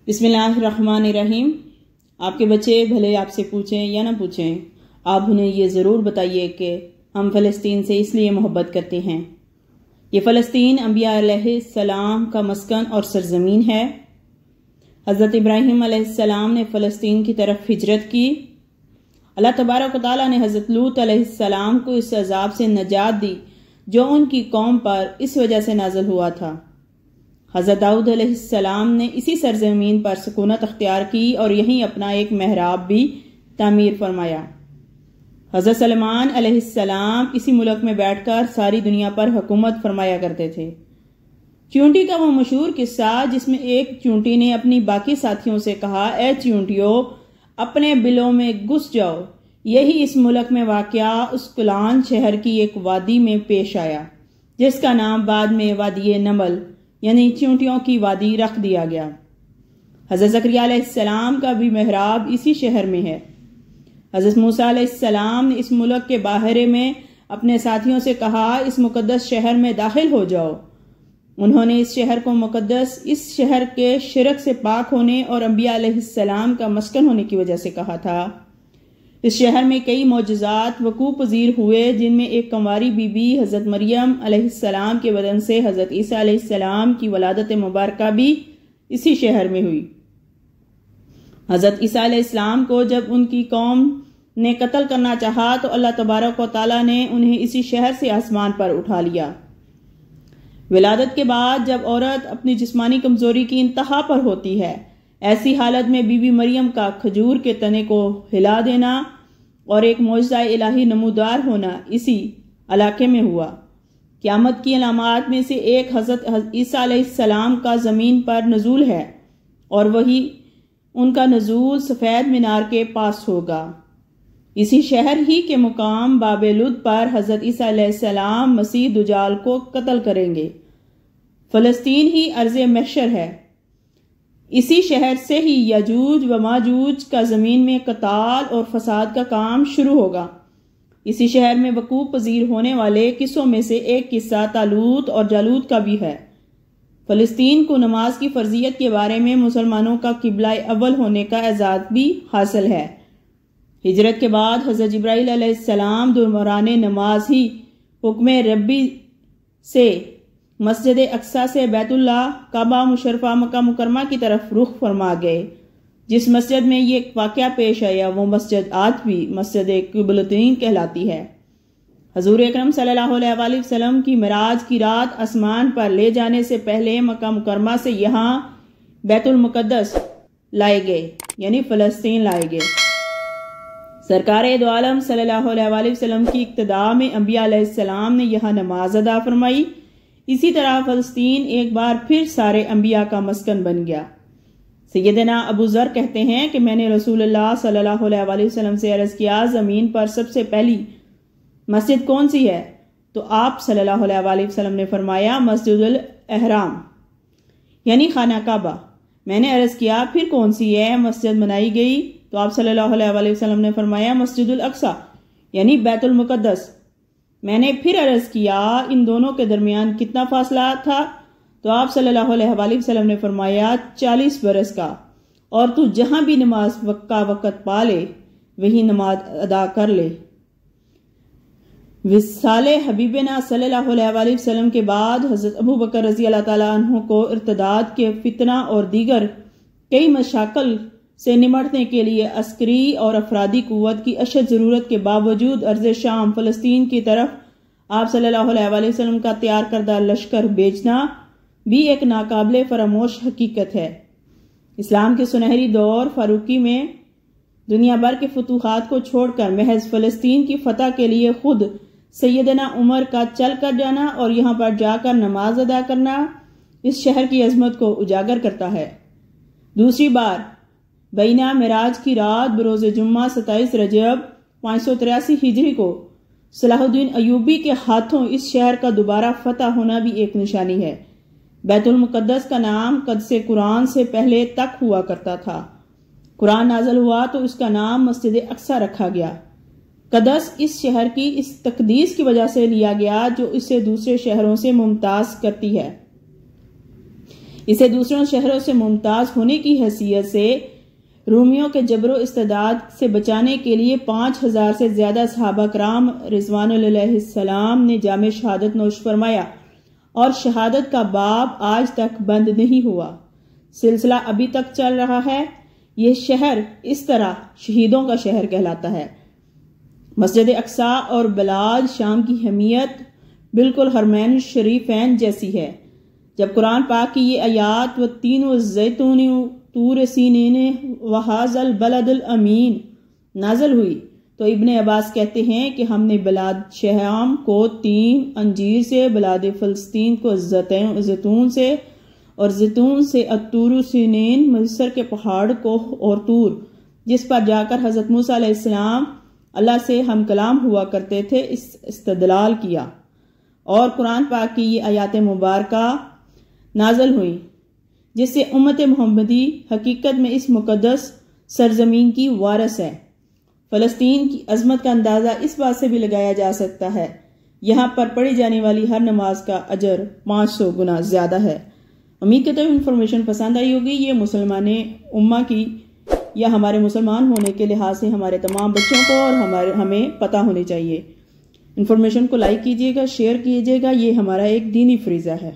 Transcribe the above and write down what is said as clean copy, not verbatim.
بسم اللہ الرحمن الرحیم۔ آپ کے بچے بھلے آپ سے پوچھیں یا نہ پوچھیں، آپ انہیں یہ ضرور بتائیے کہ ہم فلسطین سے اس لیے محبت کرتے ہیں۔ یہ فلسطین انبیاء علیہ السلام کا مسکن اور سرزمین ہے۔ حضرت ابراہیم علیہ السلام نے فلسطین کی طرف ہجرت کی۔ اللہ تبارک و تعالیٰ نے حضرت لوط علیہ السلام کو اس عذاب سے نجات دی جو ان کی قوم پر اس وجہ سے نازل ہوا تھا۔ حضرت داؤد علیہ السلام نے اسی سرزمین پر سکونت اختیار کی اور یہیں اپنا ایک محراب بھی تعمیر فرمایا۔ حضرت سلمان علیہ السلام اسی ملک میں بیٹھ کر ساری دنیا پر حکومت فرمایا کرتے تھے۔ چونٹی کا وہ مشہور قصہ جس میں ایک چونٹی نے اپنی باقی ساتھیوں سے کہا، اے چونٹیوں اپنے بلوں میں گھس جاؤ، یہی اس ملک میں واقع اسکلان شہر کی ایک وادی میں پیش آیا جس کا نام بعد میں وادی نمل یعنی چونٹیوں کی وادی رکھ دیا گیا۔ حضرت زکریا علیہ السلام کا بھی محراب اسی شہر میں ہے۔ حضرت موسیٰ علیہ السلام نے اس ملک کے باہرے میں اپنے ساتھیوں سے کہا، اس مقدس شہر میں داخل ہو جاؤ۔ انہوں نے اس شہر کو مقدس، اس شہر کے شرک سے پاک ہونے اور انبیاء علیہ السلام کا مسکن ہونے کی وجہ سے کہا تھا۔ اس شہر میں کئی معجزات وقوع پذیر ہوئے، جن میں ایک کنواری بی بی حضرت مریم علیہ السلام کے بدن سے حضرت عیسیٰ علیہ السلام کی ولادت مبارکہ بھی اسی شہر میں ہوئی۔ حضرت عیسیٰ علیہ السلام کو جب ان کی قوم نے قتل کرنا چاہا تو اللہ تبارک و تعالیٰ نے انہیں اسی شہر سے آسمان پر اٹھا لیا۔ ولادت کے بعد جب عورت اپنی جسمانی کمزوری کی انتہا پر ہوتی ہے، ایسی حالت میں بی بی مریم کا کھجور کے تنے کو ہلا دینا اور ایک معجزہ الہی نمودار ہونا اسی علاقے میں ہوا۔ قیامت کی علامات میں سے ایک حضرت عیسیٰ علیہ السلام کا زمین پر نزول ہے اور وہی ان کا نزول سفید مینار کے پاس ہوگا۔ اسی شہر ہی کے مقام باب لد پر حضرت عیسیٰ علیہ السلام مسیح دجال کو قتل کریں گے۔ فلسطین ہی ارض محشر ہے۔ اسی شہر سے ہی یاجوج و ماجوج کا زمین میں قتال اور فساد کا کام شروع ہوگا۔ اسی شہر میں وقوع پذیر ہونے والے قصوں میں سے ایک قصہ طالوت اور جالوت کا بھی ہے۔ فلسطین کو نماز کی فرضیت کے بارے میں مسلمانوں کا قبلہ اول ہونے کا اعزاز بھی حاصل ہے۔ ہجرت کے بعد حضرت جبرائیل علیہ السلام دوران نماز ہی حکم ربی سے مسجد اقصی سے بیت اللہ کعبہ مشرفہ مکہ مکرمہ کی طرف رخ فرما گئے۔ جس مسجد میں یہ واقعہ پیش آیا وہ مسجد آج بھی مسجد قبلتین کہلاتی ہے۔ حضور اکرم صلی اللہ علیہ وآلہ وسلم کی معراج کی رات آسمان پر لے جانے سے پہلے مکہ مکرمہ سے یہاں بیت المقدس لائے گئے یعنی فلسطین لائے گئے۔ سرکار دو عالم صلی اللہ علیہ وآلہ وسلم کی اقتداء میں انبیاء علیہ السلام نے یہاں نماز ادا فرمائی۔ اسی طرح فلسطین ایک بار پھر سارے انبیاء کا مسکن بن گیا۔ سیدنا ابو ذر کہتے ہیں کہ میں نے رسول اللہ صلی اللہ علیہ وآلہ وسلم سے عرض کیا، زمین پر سب سے پہلی مسجد کون سی ہے؟ تو آپ صلی اللہ علیہ وآلہ وسلم نے فرمایا مسجد الاحرام یعنی خانہ کعبہ۔ میں نے عرض کیا پھر کون سی ہے مسجد بنائی گئی؟ تو آپ صلی اللہ علیہ وآلہ وسلم نے فرمایا مسجد الاقصی یعنی بیت المقدس۔ میں نے پھر عرض کیا ان دونوں کے درمیان کتنا فاصلہ تھا؟ تو آپ صلی اللہ علیہ وآلہ وسلم نے فرمایا 40 برس کا، اور تو جہاں بھی نماز کا وقت پا لے وہی نماز ادا کر لے۔ وصال حبیبنا صلی اللہ علیہ وآلہ وسلم کے بعد حضرت ابو بکر رضی اللہ تعالیٰ عنہ کو ارتداد کے فتنہ اور دیگر کئی مشاکل سے نمٹنے کے لیے عسکری اور افرادی قوت کی اشد ضرورت کے باوجود ارض شام فلسطین کی طرف آپ صلی اللہ علیہ وآلہ وسلم کا تیار کردہ لشکر بھیجنا بھی ایک ناقابل فراموش حقیقت ہے۔ اسلام کے سنہری دور فاروقی میں دنیا بھر کے فتوحات کو چھوڑ کر محض فلسطین کی فتح کے لیے خود سیدنا عمر کا چل کر جانا اور یہاں پر جا کر نماز ادا کرنا اس شہر کی عظمت کو اجاگر کرتا ہے۔ دوسری بار بینہ معراج کی رات بروز جمعہ 27 رجب 583 ہجری کو صلاح الدین ایوبی کے ہاتھوں اس شہر کا دوبارہ فتح ہونا بھی ایک نشانی ہے۔ بیت المقدس کا نام قدس قرآن سے پہلے تک ہوا کرتا تھا۔ قرآن نازل ہوا تو اس کا نام مسجد اقصی رکھا گیا۔ قدس اس شہر کی اس تقدیس کی وجہ سے لیا گیا جو اسے دوسرے شہروں سے ممتاز کرتی ہے۔ اسے دوسروں شہروں سے ممتاز ہونے کی حیثیت سے رومیوں کے جبر و استبداد سے بچانے کے لیے 5000 سے زیادہ صحابہ کرام رضوان اللہ علیہ السلام نے جام شہادت نوش فرمایا، اور شہادت کا باب آج تک بند نہیں ہوا، سلسلہ ابھی تک چل رہا ہے۔ یہ شہر اس طرح شہیدوں کا شہر کہلاتا ہے۔ مسجد اقصی اور بلاد شام کی اہمیت بالکل حرمین شریفین جیسی ہے۔ جب قرآن پاک کی یہ آیات والتین والزیتون طور سینین وہذا البلد الامین نازل ہوئی تو ابن عباس کہتے ہیں کہ ہم نے بلاد شام کو تین، انجیر سے، بلاد فلسطین کو زیتون سے، اور زیتون سے الطور سینین مصر کے پہاڑ کو، اور طور جس پر جا کر حضرت موسیٰ علیہ السلام اللہ سے ہم کلام ہوا کرتے تھے، اس استدلال کیا، اور قرآن پاک کی یہ آیات مبارکہ نازل ہوئی جس سے امت محمدی حقیقت میں اس مقدس سرزمین کی وارث ہے۔ فلسطین کی عظمت کا اندازہ اس بات سے بھی لگایا جا سکتا ہے، یہاں پر پڑھی جانے والی ہر نماز کا اجر 500 گنا زیادہ ہے۔ امید کرتے ہیں انفارمیشن پسند آئی ہوگی۔ یہ مسلمان امہ کی یا ہمارے مسلمان ہونے کے لحاظ سے ہمارے تمام بچوں کو اور ہمیں پتہ ہونی چاہیے۔ انفارمیشن کو لائک کیجیے گا، شیئر کیجیے گا، یہ ہمارا ایک دینی فریضہ ہے۔